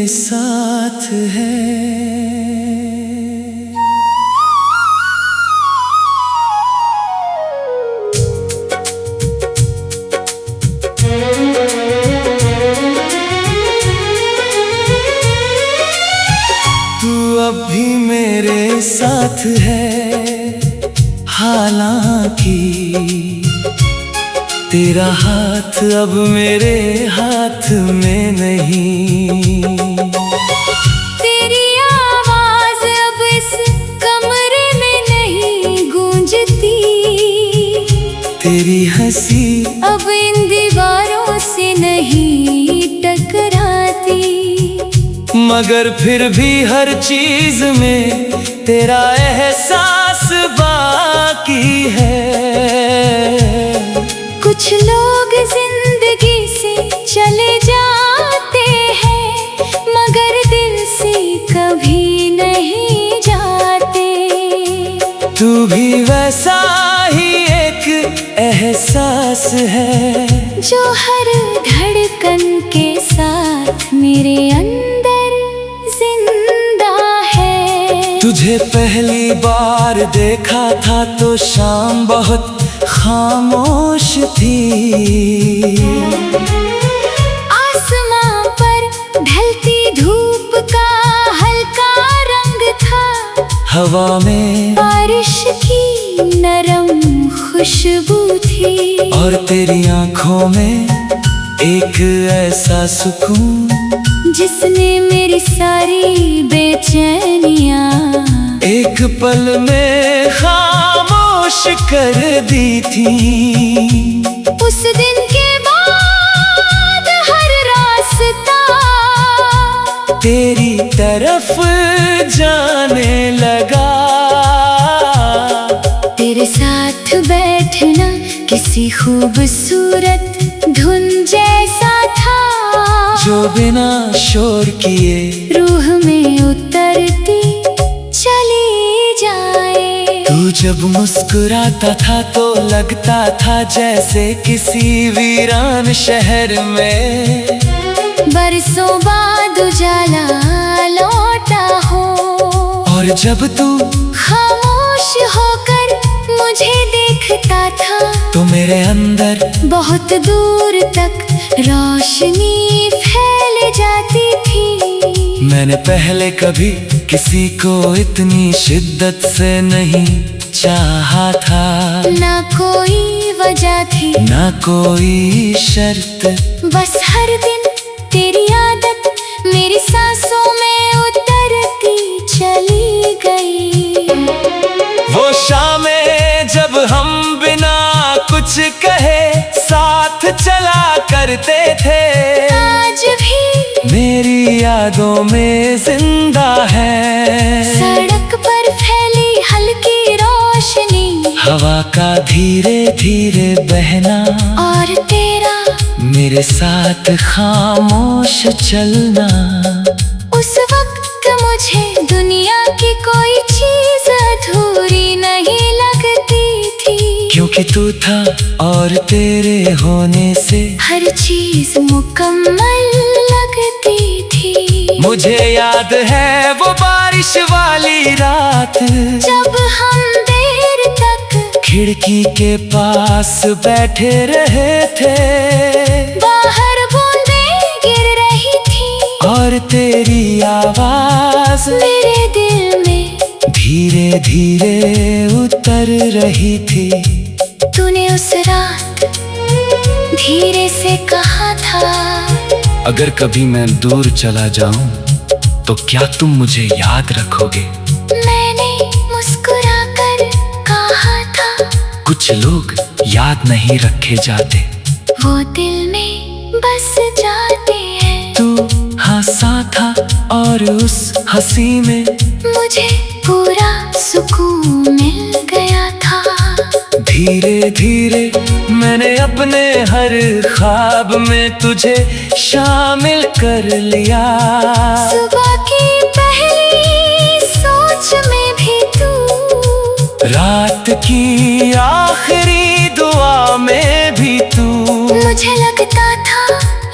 साथ है। तू अब भी मेरे साथ है, हालांकि तेरा हाथ अब मेरे हाथ में नहीं। तेरी आवाज अब इस कमरे में नहीं गूंजती। तेरी हंसी अब इन दीवारों से नहीं टकराती। मगर फिर भी हर चीज में तेरा एहसास बाकी है। कुछ लोग जिंदगी से चले जाते हैं, मगर दिल से कभी नहीं जाते। तू भी वैसा ही एक एहसास है, जो हर धड़कन के साथ मेरे अंदर जिंदा है। तुझे पहली बार देखा था तो शाम बहुत खामोश थी। आसमां पर ढलती धूप का हल्का रंग था। हवा में बारिश की नरम खुशबू थी। और तेरी आंखों में एक ऐसा सुकून, जिसने मेरी सारी बेचैनियां एक पल में खामोश कर दी थी। उस दिन के बाद हर रास्ता तेरी तरफ जाने लगा। तेरे साथ बैठना किसी खूबसूरत धुन जैसा था, जो बिना शोर किए रूह में उतरती चली जाए। तू जब मुस्कुराता था तो लगता था जैसे किसी वीरान शहर में बरसों बाद उजाला लौटा हो। और जब तू खामोश होकर मुझे देखता था, तो मेरे अंदर बहुत दूर तक रोशनी फैल जाती थी। मैंने पहले कभी किसी को इतनी शिद्दत से नहीं चाहा था। ना कोई वजह थी, ना कोई शर्त, बस हर दिन तेरी आदत मेरी सांसों में उतरती चली गई। वो शामें जब हम बिना कुछ कहे साथ चला करते थे, आज भी मेरी यादों में जिंदा है। सड़क पर फैली हल्की रोशनी, हवा का धीरे धीरे बहना, और तेरा मेरे साथ खामोश चलना। उस वक्त मुझे दुनिया की कोई चीज अधूरी नहीं लगती थी। क्योंकि तू था और तेरे होने से हर चीज मुकम्मल लगती थी। मुझे याद है वो बारिश वाली रात, जब हम देर तक खिड़की के पास बैठे रहे थे। बाहर बूंदें गिर रही थी, और तेरी आवाज मेरे दिल में धीरे धीरे उतर रही थी। तूने उस रात धीरे से कहा था, अगर कभी मैं दूर चला जाऊं तो क्या तुम मुझे याद रखोगे? मैंने मुस्कुराकर कहा था, कुछ लोग याद नहीं रखे जाते, वो दिल में बस जाते हैं। तू हंसा था और उस हंसी में मुझे पूरा सुकून मिल गया था। धीरे धीरे मैंने अपने हर ख्वाब में तुझे शामिल कर लिया। सुबह की पहली सोच में भी तू, रात की आखिरी दुआ में भी तू। मुझे लगता था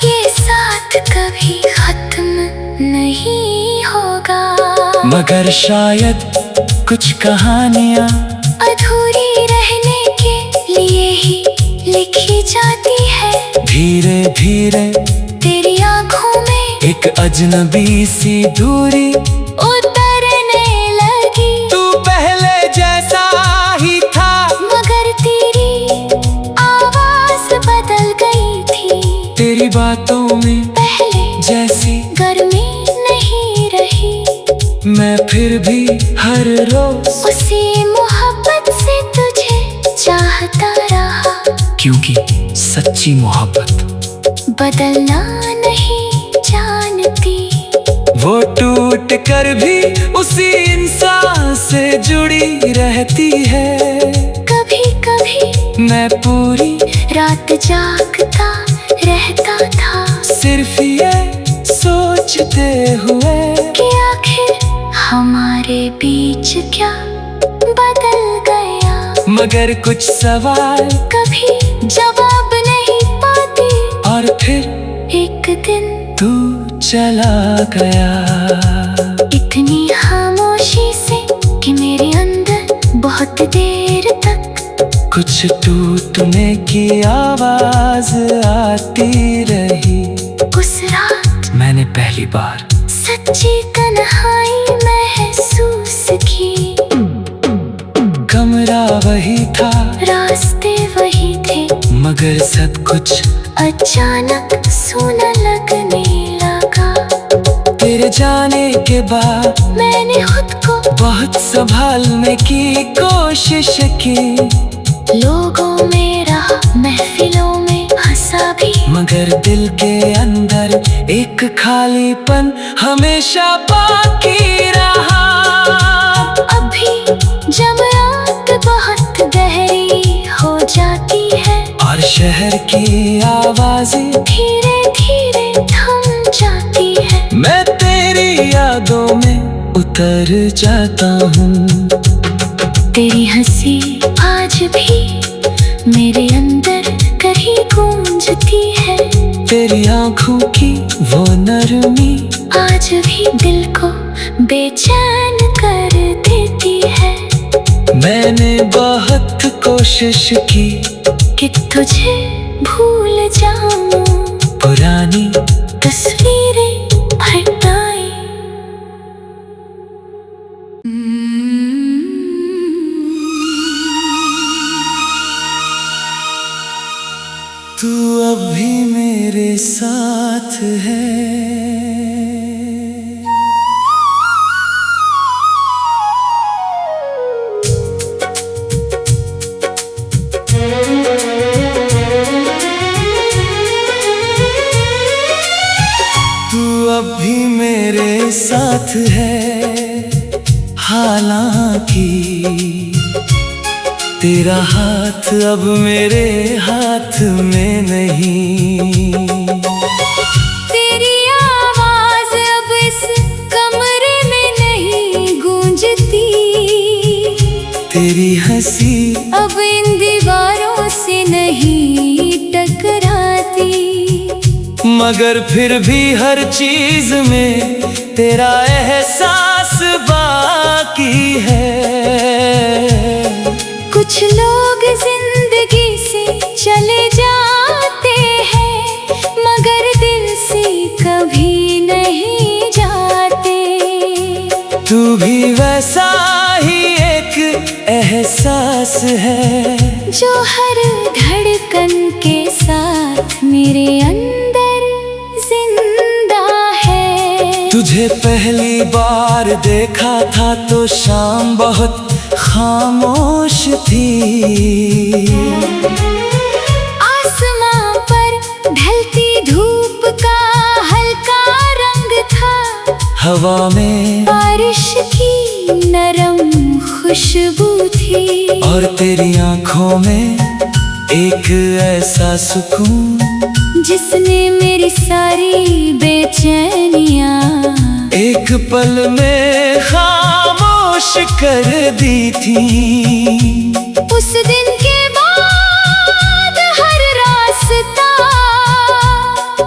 ये साथ कभी खत्म नहीं मगर शायद कुछ कहानियाँ अधूरी रहने के लिए ही लिखी जाती है। धीरे धीरे तेरी आंखों में एक अजनबी सी दूरी उतरने लगी। तू पहले जैसा ही था, मगर तेरी आवाज बदल गई थी। तेरी बातों में पहले जैसी गर्मी नहीं रही। मैं फिर भी हर रोज उसी मोहब्बत से तुझे चाहता रहा। क्योंकि सच्ची मोहब्बत बदलना नहीं जानती। वो टूट कर भी उसी इंसान से जुड़ी रहती है। कभी कभी मैं पूरी रात जागता रहता था, सिर्फ ये सोचते हुए कि आखिर हमारे बीच क्या बदल गया। मगर कुछ सवाल कभी जवाब नहीं पाती। और फिर एक दिन तू चला गया। इतनी खामोशी से कि मेरे अंदर बहुत देर तक कुछ टूटने की आवाज आती रही। उस रात मैंने पहली बार सच्ची तन्हाई महसूस की। कमरा वही था, रास्ते वही थे, मगर सब कुछ अचानक सूना लगने लगा। तेरे जाने के बाद मैंने खुद को बहुत संभालने की कोशिश की। लोगों में रहा, महफिलों में हंसा भी, मगर दिल के अंदर एक खालीपन हमेशा बाकी रहा। अभी जब रात बहुत गहरी हो जाती है और शहर की आवाजें धीरे धीरे थम जाती है। मैं तेरी यादों में उतर जाता हूँ। तेरी हंसी आज भी मेरे अंदर कहीं गूंजती है। तेरी आंखों की वो नरमी आज भी दिल को बेचैन कर देती है। मैंने बहुत कोशिश की कि तुझे भूल जाऊं, पुरानी तस्वीरें हटाई। तू अब भी मेरे साथ है। तू अब भी मेरे साथ है, हालांकि तेरा हाथ अब मेरे हाथ में नहीं। तेरी आवाज अब इस कमरे में नहीं गूंजती। तेरी हंसी अब इन दीवारों से नहीं टकराती। मगर फिर भी हर चीज में तेरा एहसास बाकी है। कुछ लोग जिंदगी से चले जाते हैं, मगर दिल से कभी नहीं जाते। तू भी वैसा ही एक एहसास है, जो हर धड़कन के साथ मेरे अंदर जिंदा है। तुझे पहली बार देखा था तो शाम बहुत खामोश थी। आसमां पर ढलती धूप का हल्का रंग था। हवा में बारिश की नरम खुशबू थी। और तेरी आंखों में एक ऐसा सुकून जिसने मेरी सारी बेचैनियां एक पल में खामोश कर दी थी। उस दिन के बाद हर रास्ता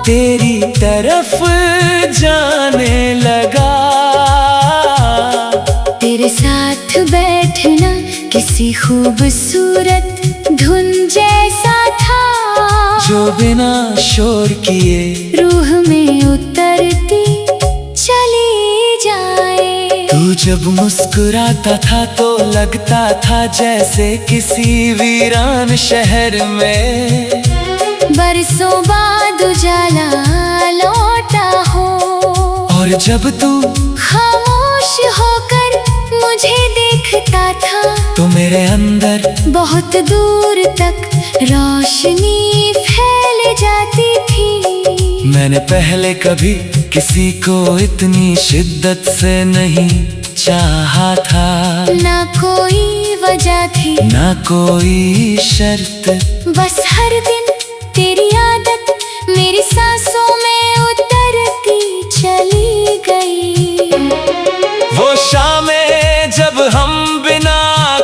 तेरी तरफ जाने लगा। तेरे साथ बैठना किसी खूबसूरत धुन जैसा था, जो बिना शोर किए रूह में उतरती चली जाए। तू जब मुस्कुराता था तो लगता था जैसे किसी वीरान शहर में बरसों बाद उजाला लौटा हो। और जब तू खामोश होकर मुझे देखता था तो मेरे अंदर बहुत दूर तक रोशनी फैल जाती थी। मैंने पहले कभी किसी को इतनी शिद्दत से नहीं चाहा था, ना कोई वजह थी ना कोई शर्त, बस हर दिन तेरी आदत मेरी सांसों में उतरती चली गई। वो शामें जब हम बिना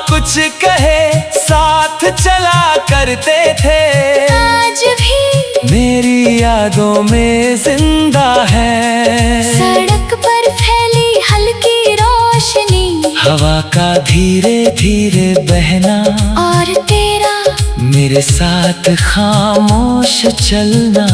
कुछ कहे साथ चला करते थे, आज भी मेरी यादों में जिंदा है। सड़क पर फैली हल्की रोशनी, हवा का धीरे धीरे बहना, और तेरा मेरे साथ खामोश चलना।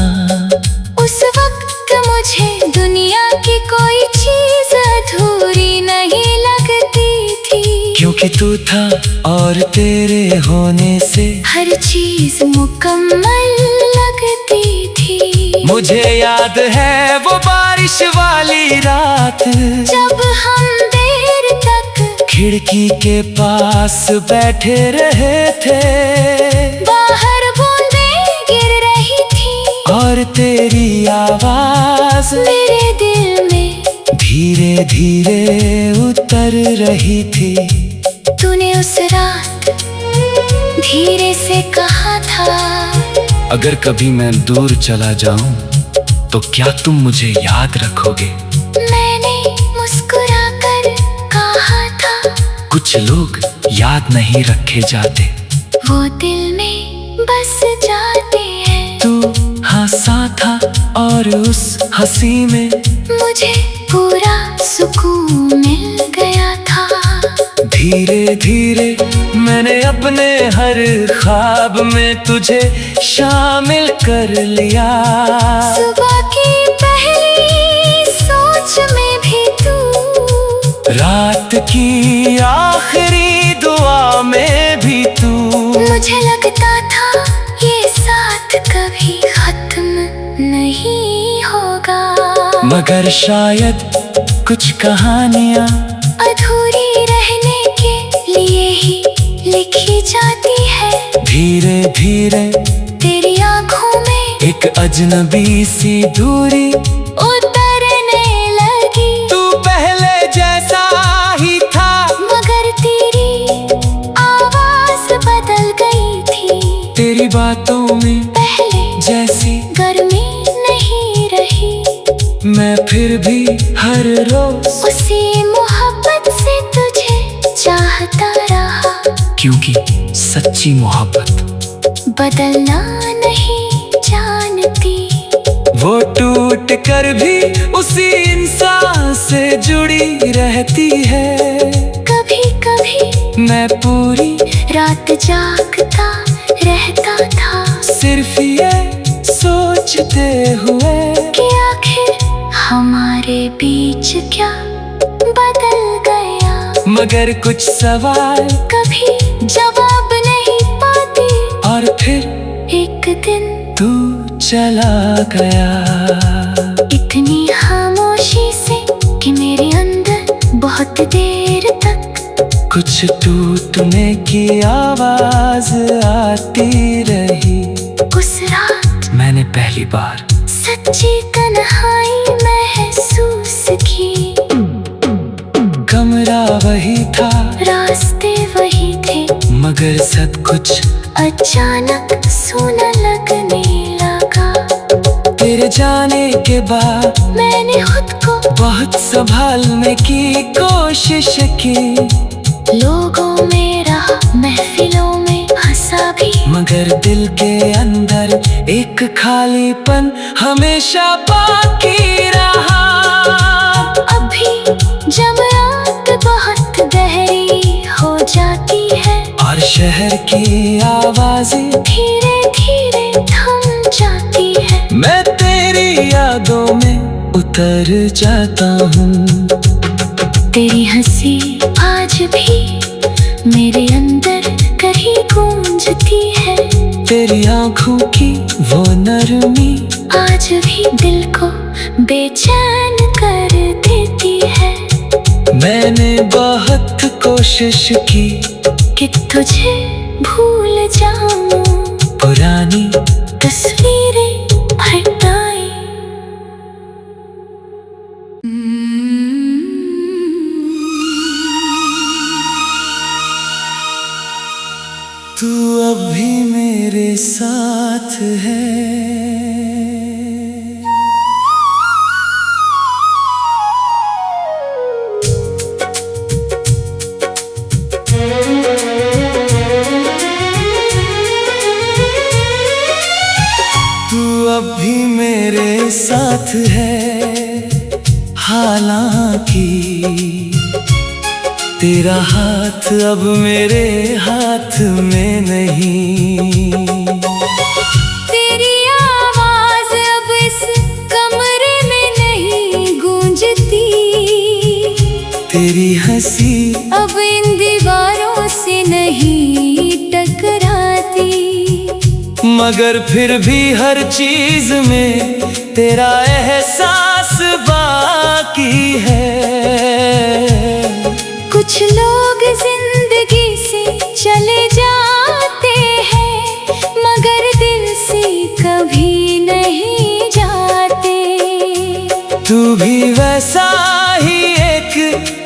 उस वक्त मुझे दुनिया की कोई चीज अधूरी नहीं लगती थी, क्योंकि तू था और तेरे होने से हर चीज मुकम्मल लगती थी। मुझे याद है वो बारिश वाली रात, जब हम देर तक खिड़की के पास बैठे रहे थे, बाहर बूंदें गिर रही थी और तेरी आवाज मेरे दिल में धीरे धीरे उतर रही थी। तूने उस रात धीरे से कहा था, अगर कभी मैं दूर चला जाऊं तो क्या तुम मुझे याद रखोगे? मैंने मुस्कुराकर कहा था, कुछ लोग याद नहीं रखे जाते, वो दिल में बस जाते हैं। तू हंसा था और उस हंसी में मुझे पूरा सुकून मिल गया था। धीरे धीरे मैंने अपने हर ख्वाब में तुझे शामिल कर लिया। सुबह की पहली सोच में भी तू, रात की आखिरी दुआ में भी तू, मुझे लगता था ये साथ कभी खत्म नहीं होगा। मगर शायद कुछ कहानियां अधूरी रहने के लिए ही लिखी जाती है। धीरे धीरे तेरी आंखों में एक अजनबी सी दूरी उतरने लगी। तू पहले जैसा ही था, मगर तेरी आवाज बदल गई थी। तेरी बातों में पहले जैसी गर्मी नहीं रही, मैं फिर भी हर रोज उसी मोहब्बत से तुझे चाहता रहा। क्योंकि सच्ची मोहब्बत बदलना नहीं जानती, वो टूट कर भी उसी इंसान से जुड़ी रहती है। कभी कभी मैं पूरी रात जागता रहता था, सिर्फ ये सोचते हुए कि आखिर हमारे बीच क्या बदल गया। मगर कुछ सवाल कभी जवाब नहीं पाती, और फिर एक दिन तू चला गया। इतनी खामोशी से कि मेरे अंदर बहुत देर तक कुछ टूटने की आवाज आती रही। उस रात मैंने पहली बार सच्ची तन्हाई महसूस की। कमरा वही था, रास्ते वही थे, मगर सब कुछ अचानक सूना लगने लगा। तेरे जाने के बाद मैंने खुद को बहुत संभालने की कोशिश की। लोगों में रहा, महफिलों में हंसा भी, मगर दिल के अंदर एक खालीपन हमेशा बाकी रहा। अभी जब रात बहुत जाती है, और शहर की आवाजें धीरे धीरे थम जाती है। मैं तेरी यादों में उतर जाता हूँ। तेरी हंसी आज भी मेरे अंदर कहीं गूंजती है। तेरी आंखों की वो नरमी आज भी दिल को बेचैन कर देती है। मैंने बहुत कोशिश की कि तुझे भूल जाऊं, पुरानी तस्वीरें हटाई। तू अब भी मेरे साथ है। तू अब भी मेरे साथ है, हालांकि तेरा हाथ अब मेरे हाथ में नहीं। तेरी आवाज अब इस कमरे में नहीं गूंजती। तेरी हंसी अब इन दीवारों से नहीं टकराती। मगर फिर भी हर चीज में तेरा एहसास बाकी है। कुछ लोग जिंदगी से चले जाते हैं, मगर दिल से कभी नहीं जाते। तू भी वैसा ही एक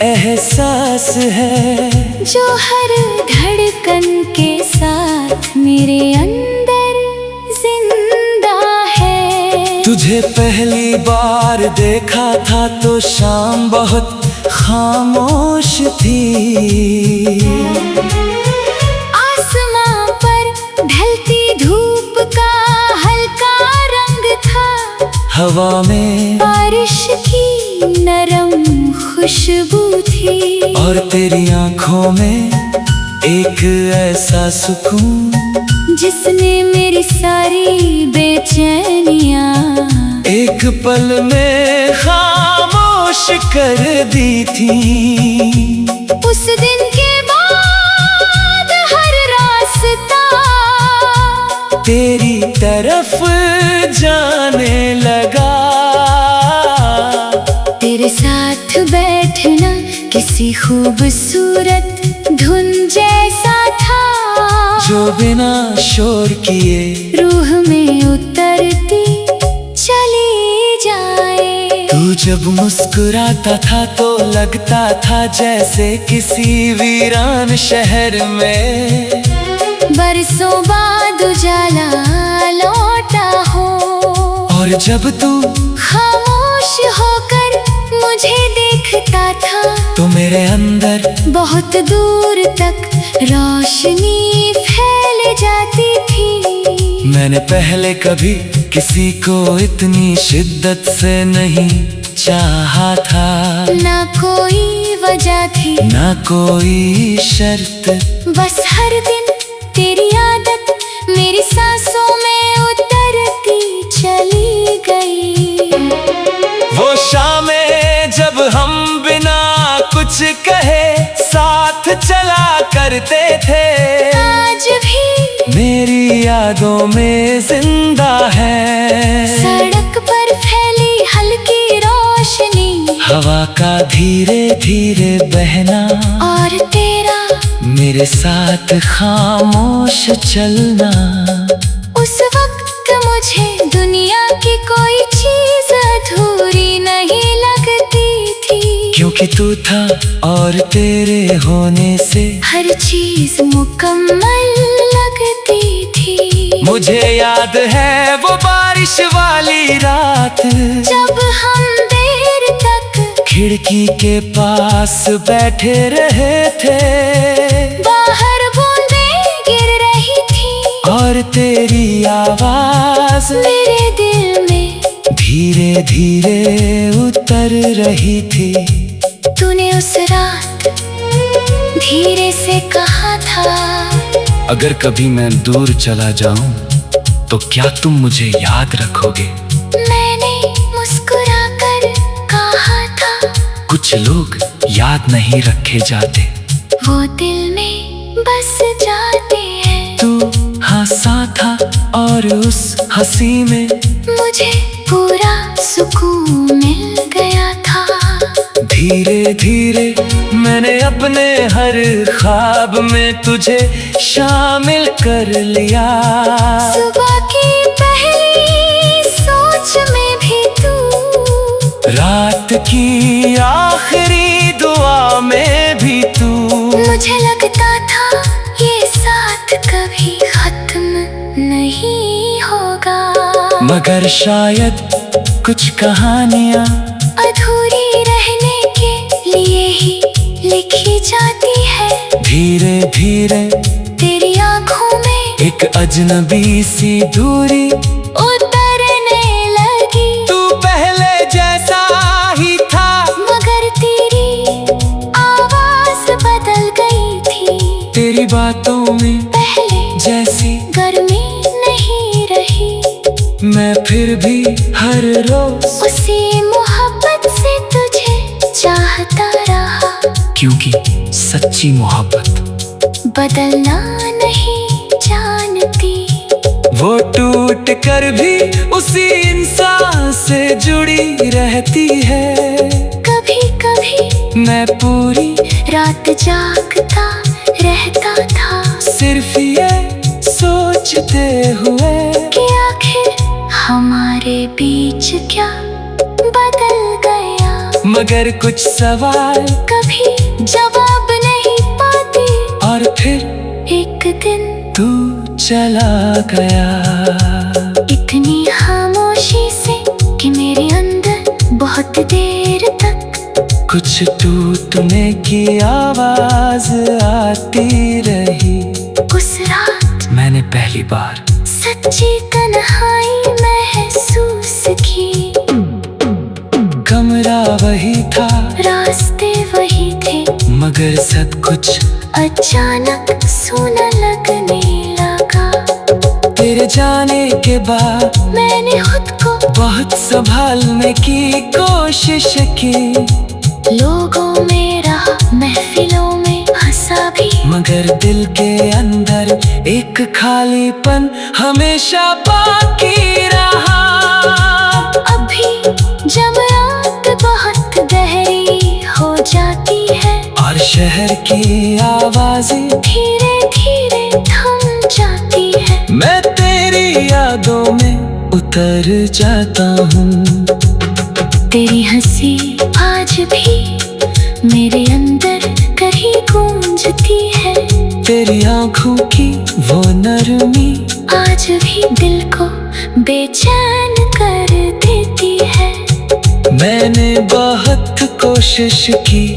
एहसास है, जो हर धड़कन के साथ मेरे अंदर जिंदा है। तुझे पहली बार देखा था तो शाम बहुत खामोश थी। आसमां पर ढलती धूप का हल्का रंग था। हवा में बारिश की नरम खुशबू थी। और तेरी आंखों में एक ऐसा सुकून, जिसने मेरी सारी बेचैनियां एक पल में खामोश कर दी थी। उस दिन के बाद हर रास्ता तेरी तरफ जाने लगा। तेरे साथ बैठना किसी खूबसूरत धुन जैसा था, जो बिना शोर किए रूह में उतरती चली जाए। तू जब मुस्कुराता था तो लगता था जैसे किसी वीरान शहर में बरसों बाद उजाला लौटा हो। और जब तू खामोश होकर मुझे देखता था, तो मेरे अंदर बहुत दूर तक रोशनी फैल जाती थी। मैंने पहले कभी किसी को इतनी शिद्दत से नहीं चाहा था। ना कोई वजह थी, ना कोई शर्त, बस हर दिन तेरी आदत मेरी सांसों में उतरती चली गई। वो शामें जब हम बिना कुछ कहे साथ चला करते थे, आज भी मेरी यादों में जिंदा है। सड़क पर फैली हल्की रोशनी, हवा का धीरे धीरे बहना, और तेरा मेरे साथ खामोश चलना। उस वक्त मुझे दुनिया की कोई चीज अधूरी नहीं लगती थी, क्योंकि तू था और तेरे होने से हर चीज मुकम्मल लगती थी। मुझे याद है वो बारिश वाली रात, जब हम देर तक खिड़की के पास बैठे रहे थे। बाहर बूंदें गिर रही थी, और तेरी आवाज मेरे दिल में धीरे धीरे उतर रही थी। तूने उस रात धीरे से कहा था। अगर कभी मैं दूर चला जाऊं तो क्या तुम मुझे याद रखोगे? मैंने मुस्कुराकर कहा था। कुछ लोग याद नहीं रखे जाते, वो दिल में बस जाते हैं। तू हंसा था और उस हंसी में मुझे पूरा सुकून मिल गया था। धीरे धीरे मैंने अपने हर ख्वाब में तुझे शामिल कर लिया। सुबह की पहली सोच में भी तू, रात की आखिरी दुआ में भी तू। मुझे लगता था ये साथ कभी खत्म नहीं होगा, मगर शायद कुछ कहानियां अधूरी रहने के लिए ही लिखी जाती है। धीरे धीरे तेरी आंखों में एक अजनबी सी दूरी उतरने लगी। तू पहले जैसा ही था, मगर तेरी आवाज बदल गई थी। तेरी बातों में पहले जैसी गर्मी नहीं रही। मैं फिर भी हर रोज उसी मोहब्बत से तुझे चाहता रहा, क्योंकि सच्ची मोहब्बत बदलना नहीं जानती। वो टूट कर भी उसी इंसान से जुड़ी रहती है। कभी कभी मैं पूरी रात जागता रहता था, सिर्फ ये सोचते हुए कि आखिर हमारे बीच क्या बदल गया। मगर कुछ सवाल कभी जवाब नहीं पाते, और फिर एक दिन तू चला गया। इतनी खामोशी से कि मेरे अंदर बहुत देर तक कुछ टूटने की आवाज आती रही। उस रात मैंने पहली बार सच्ची तन्हाई महसूस की। कमरा वही था, रास्ते वही थे, मगर सब कुछ अचानक सूना लगने लगा। तेरे जाने के बाद मैंने खुद को बहुत संभालने की कोशिश की। लोगों में रहा, महफिलों में हंसा भी, मगर दिल के अंदर एक खालीपन हमेशा बाकी रहा। अभी जब रात बहुत गहरी हो जाती है और शहर की आवाजें धीरे धीरे थम जाती है, मैं तेरी यादों में उतर जाता हूँ। तेरी हंसी आज भी मेरे अंदर कहीं गूंजती है। तेरी आंखों की वो नरमी आज भी दिल को बेचैन कर देती है। मैंने बहुत कोशिश की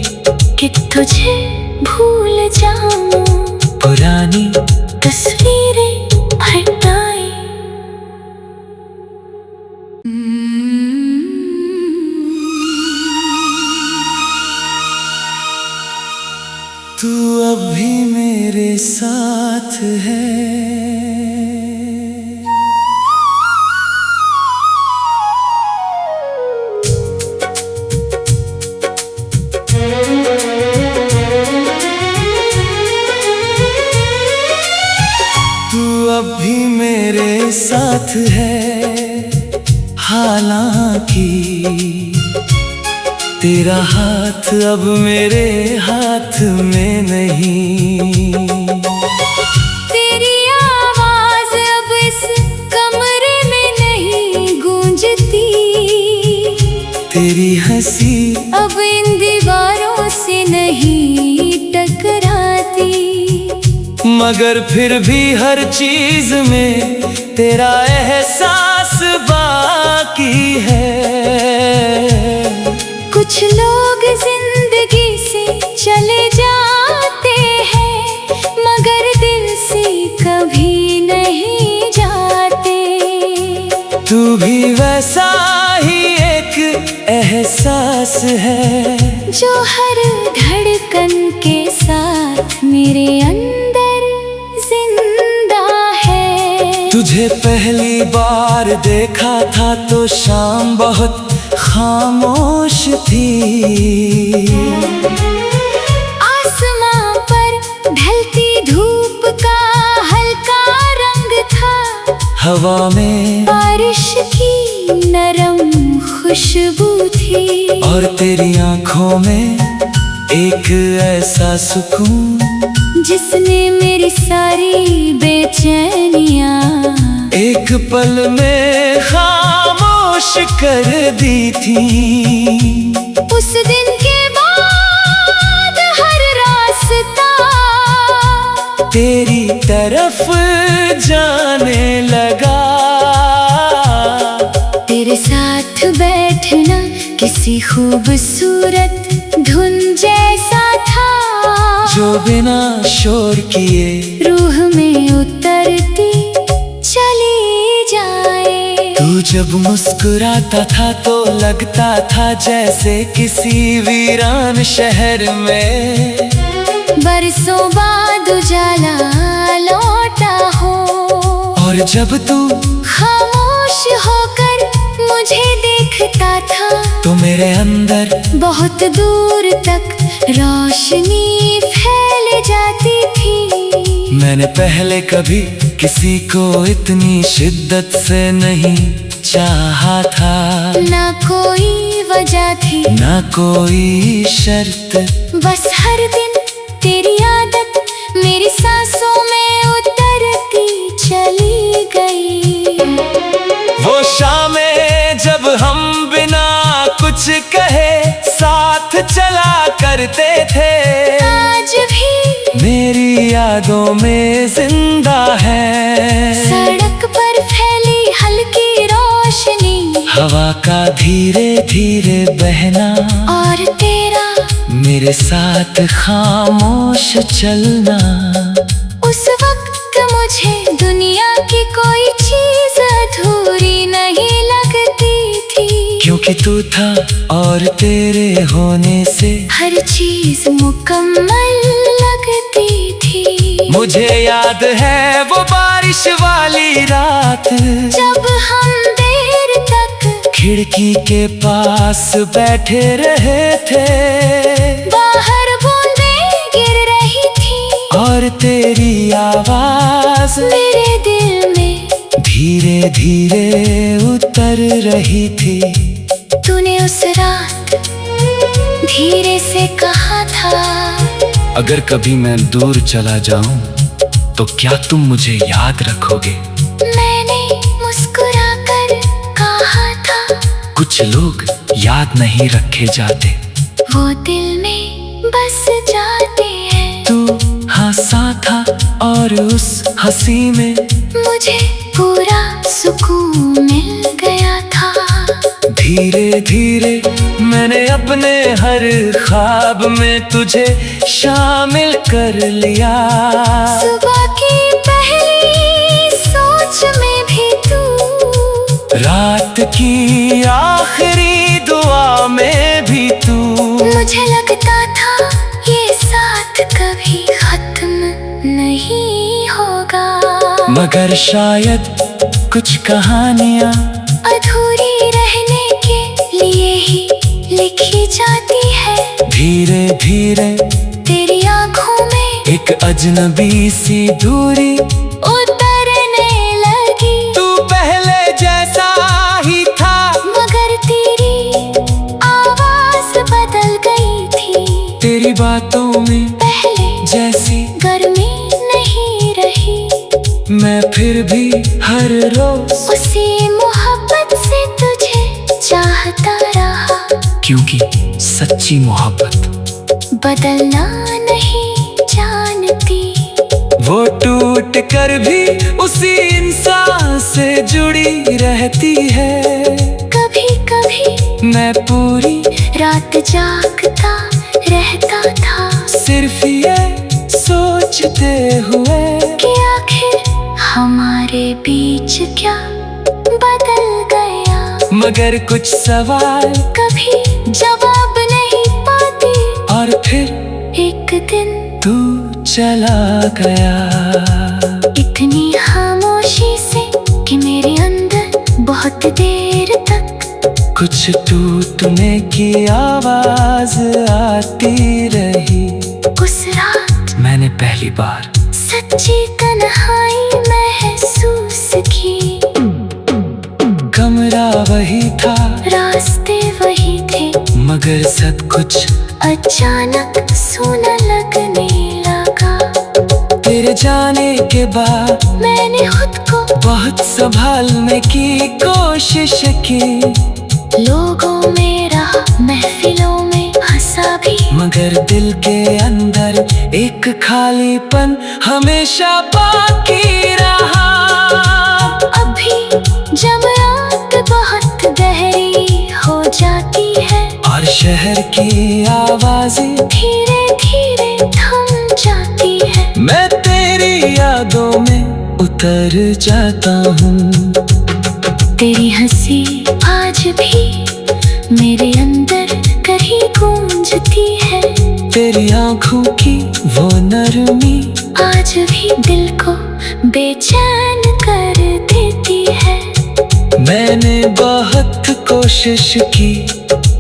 कि तुझे भूल जाऊं, पुरानी तस्वीरें हटाई। तू अब भी मेरे साथ है। तू अब भी मेरे साथ है, हालांकि तेरा हाथ अब मेरे हाथ में नहीं। तेरी आवाज अब इस कमरे में नहीं गूंजती। तेरी हंसी अब इन दीवारों से नहीं टकराती। मगर फिर भी हर चीज में तेरा एहसास बाकी है। कुछ लोग जिंदगी से चले जाते हैं, मगर दिल से कभी नहीं जाते। तू भी वैसा ही एक एहसास है, जो हर धड़कन के साथ मेरे अंदर जिंदा है। तुझे पहली बार देखा था तो शाम बहुत खामोश थी। आसमां पर ढलती धूप का हल्का रंग था। हवा में बारिश की नरम खुशबू थी। और तेरी आंखों में एक ऐसा सुकून जिसने मेरी सारी बेचैनियां एक पल में खामोश कर दी थी। उस दिन के बाद हर रास्ता तेरी तरफ जाने लगा। तेरे साथ बैठना किसी खूबसूरत धुन जैसा था, जो बिना शोर किए रूह में उतरती चली जाए। तू जब मुस्कुराता था तो लगता था जैसे किसी वीरान शहर में बरसों बाद उजाला लौटा हो। और जब तू खामोश होकर मुझे देखता था तो मेरे अंदर बहुत दूर तक रोशनी फैल जाती थी। मैंने पहले कभी किसी को इतनी शिद्दत से नहीं चाहा था। ना कोई वजह थी ना कोई शर्त, बस हर दिन तेरी आदत मेरी सांसों में उतरती चली गई। वो शामें जब हम बिना कुछ कहे साथ चला करते थे, आज भी मेरी यादों में जिंदा है। सड़क पर फैली हल्की रोशनी, हवा का धीरे धीरे बहना और तेरा मेरे साथ खामोश चलना। उस वक्त मुझे दुनिया की कोई चीज अधूरी नहीं लगती थी, क्योंकि तू था और तेरे होने से हर चीज मुकम्मल लगती थी। मुझे याद है वो बारिश वाली रात जब हम देर तक खिड़की के पास बैठे रहे थे। बाहर बूंदें गिर रही थी और तेरी आवाज मेरे दिल में धीरे धीरे उतर रही थी। तूने उस रात धीरे से कहा था, अगर कभी मैं दूर चला जाऊं तो क्या तुम मुझे याद रखोगे? मैंने मुस्कुराकर कहा था, कुछ लोग याद नहीं रखे जाते, वो दिल में बस जाते हैं। तू हंसा था और उस हंसी में मुझे पूरा सुकून मिल गया था। धीरे धीरे मैंने अपने हर ख्वाब में तुझे शामिल कर लिया। सुबह की पहली सोच में भी तू, रात की आखिरी दुआ में भी तू। मुझे लगता था ये साथ कभी खत्म नहीं होगा, मगर शायद कुछ कहानियां अधूरी रहने के लिए ही लिखी जाती है। धीरे धीरे तेरी आंखों में एक अजनबी सी दूरी उतरने लगी। तू पहले जैसा ही था, मगर तेरी आवाज बदल गई थी। तेरी बातों में पहले जैसी गर्मी नहीं रही, मैं फिर भी हर रोज उसी मोहब्बत से तुझे चाहता रहा। क्योंकि सच्ची मोहब्बत बदलना नहीं जानती, वो टूट कर भी उसी इंसान से जुड़ी रहती है। कभी कभी मैं पूरी रात जागता रहता था, सिर्फ ये सोचते हुए कि आखिर हमारे बीच क्या बदल गया। मगर कुछ सवाल कभी जवाब नहीं पाते, और फिर एक दिन तू चला गया। इतनी खामोशी से कि मेरे अंदर बहुत देर तक कुछ टूटने की आवाज आती रही। उस रात मैंने पहली बार सच्ची तन्हाई महसूस की। कमरा वही था, रास्ते वही थे, मगर सब कुछ अचानक सूना लगने लगा। तेरे जाने के बाद मैंने खुद को बहुत संभालने की कोशिश की। लोगों में रहा, महफिलों में हंसा भी, मगर दिल के अंदर एक खालीपन हमेशा बाकी रहा। अभी जब रात बहुत गहरी हो जाती है और शहर की आवाजें धीरे धीरे थम जाती है, मैं तेरी यादों में उतर जाता हूँ। तेरी हंसी आज भी मेरे अंदर कहीं गूंजती है। तेरी आंखों की वो नरमी आज भी दिल को बेचैन कर देती है। मैंने बहुत कोशिश की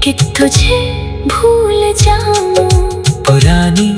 कि तुझे भूल जाऊं, पुरानी